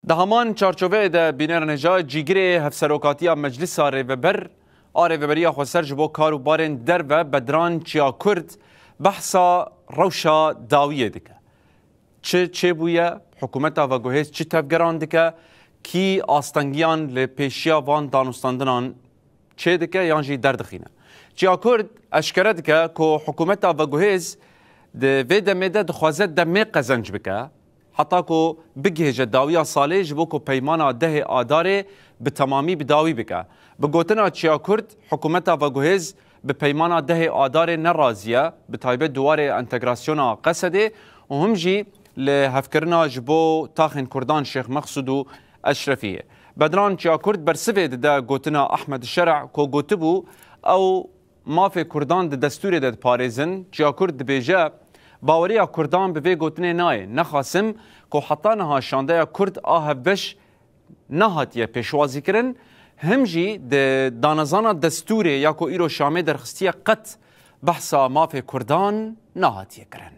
ده همان چارچوبه ده بینرنجا جیگری هفسروکاتیا مجلس ریوبر ریوبریا خوستر جبو کارو بارن در و بدران چیا کرد بحثا روشا داویه دکه چه بویه حکومت و گوهیز چه تفگران دکه کی آستنگیان لپیشیا وان دانستاندنان چه دکه یانجی دردخینه چیا کرد اشکره دکه که حکومت و گوهیز ده ویده میده دخوازد ده می قزنج بکه حتی که بگهجه داویا ساله جبو که پیمانا ده آداره به تمامی بداوی بکه بگوتنا چیا کرد حکومت و گوهیز به پیمانا ده آداره نرازیه به تایبه دواره انتگراسیونا قصده و هم جی لهفکرنا جبو تاخن کردان شیخ مقصود و اشرفیه بدران چیا کرد برسوه ده گوتنا احمد شرع که گوتبو او مافی کردان ده دستور ده پاريزن چیا کرد بیجه باوریا کردان به گوتنه نای نخاسم که حتی نها شانده کرد بش نهاتیه پیشوازی کرن همجی ده دانزانا دستوری یا که ایرو شامه درخستیه قط بحثا مافی کردان نهاتیه کرن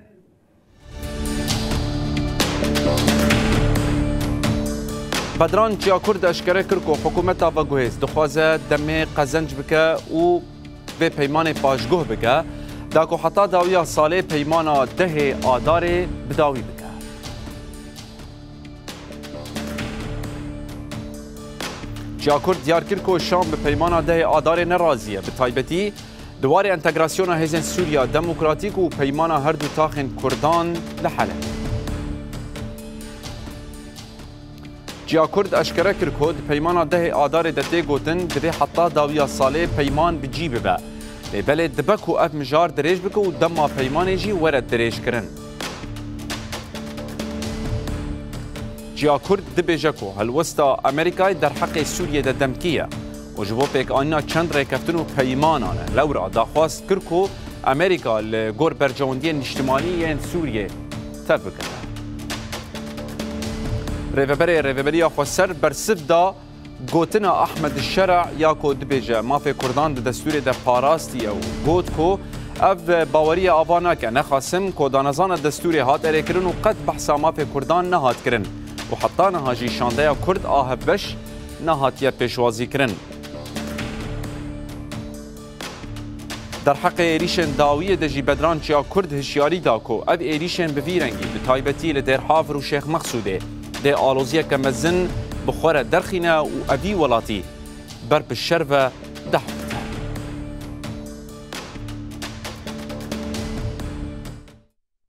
بدران چیا کرد اشکره کرد که حکومت و گوهیز دخوازه دمه قزنج بکه و به پیمان پاشگوه بکه دا که حتی داویا ساله پیمانا ده آداره بداوی بکه چیا کرد دیار کرد که شام به پیمانا ده آداره نرازیه به تایبتی دوار انتگراسیون هیزن سوریا دموکراتیک و پیمانا هر دو تاخن کردان لحله چیا کرد اشکره کرد که پیمانا ده آداره دته گوتن دبه حتی داویا ساله پیمان بجیبه به بله دبک و اف مجار دریج بکه و دما پیمانه جی ورد دریج کرن جیا کرد دبیجه که هلوستا امریکای در حق سوریه ده دمکیه و جبو پیک آنیا چند ریکفتن و پیمانانه لورا داخواست کرد که امریکا لگور برجواندی اجتماعی این سوریه تبکه ریوبریا خوستر برسف دا گوتنا احمد الشرع یا کو دبیجه مافی کردان ده دستور ده پاراستیه و گوت کو اف باوری آوانا که نخاسم که دانزان دستوری هات اره کرن و قد بحثا مافی کردان نهات کرن و حتی نهاجی شانده کرد بش نهاتیه پیشوازی کرن در حق ایریشن داویه ده جی بدران چیا کرد هشیاری دا کو اف ایریشن بفیرنگی به تایبتی لدر حافر و شیخ مقصوده ده آلوزیه که مزن بخوره درخینه و ابی ولاتی بر بالشرفه دحف